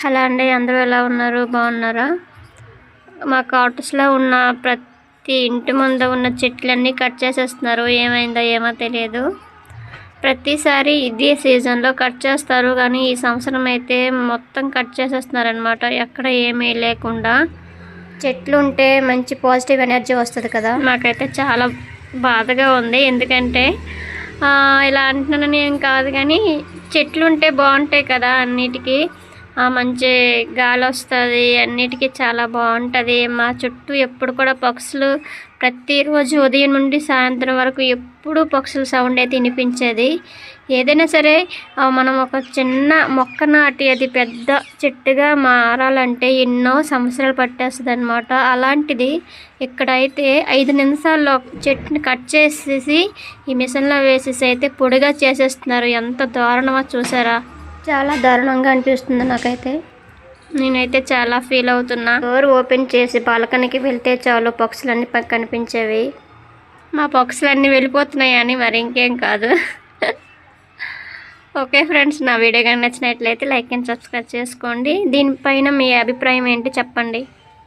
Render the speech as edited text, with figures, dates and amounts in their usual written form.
Hello అండి, అందరూ ఎలా ఉన్నారు? బాగున్నారా? మా క్వార్టర్స్లో ఉన్న ప్రతి ఇంటి ముందు ఉన్న చెట్లన్నీ కట్ చేసేస్తున్నారు. ఏమైందో ఏమో తెలియదు. ప్రతిసారి ఇదే సీజన్లో కట్ చేస్తారు, కానీ ఈ సంవత్సరం అయితే మొత్తం కట్ చేసేస్తున్నారనమాట. ఎక్కడ ఏమీ లేకుండా. చెట్లు ఉంటే మంచి పాజిటివ్ ఎనర్జీ వస్తుంది కదా. నాకైతే చాలా బాధగా ఉంది. ఎందుకంటే ఇలా అంటున్నానని ఏం కాదు, కానీ చెట్లు ఉంటే బాగుంటాయి కదా. అన్నిటికీ మంచి గాలి వస్తుంది, అన్నిటికీ చాలా బాగుంటుంది. మా చుట్టూ ఎప్పుడు కూడా పక్షులు, ప్రతిరోజు ఉదయం నుండి సాయంత్రం వరకు ఎప్పుడూ పక్షుల సౌండ్ అయితే వినిపించేది. ఏదైనా సరే మనం ఒక చిన్న మొక్క నాటి అది పెద్ద చెట్టుగా మారాలంటే ఎన్నో సంవత్సరాలు పట్టేస్తుంది అనమాట. అలాంటిది ఇక్కడైతే 5 నిమిషాల్లో చెట్టుని కట్ చేసేసి ఈ మిషన్లో వేసేసి అయితే పొడిగా చేసేస్తున్నారు. ఎంత దారుణమో చూసారా? చాలా దారుణంగా అనిపిస్తుంది నాకైతే. నేనైతే చాలా ఫీల్ అవుతున్నా. డోర్ ఓపెన్ చేసి బాల్కనీకి వెళ్తే చాలు పక్షులన్నీ కనిపించేవి. మా పక్షులన్నీ వెళ్ళిపోతున్నాయి అని మరి ఇంకేం కాదు. ఓకే ఫ్రెండ్స్, నా వీడియో కానీ నచ్చినట్లయితే లైక్ అండ్ సబ్స్క్రైబ్ చేసుకోండి. దీనిపైన మీ అభిప్రాయం ఏంటి చెప్పండి.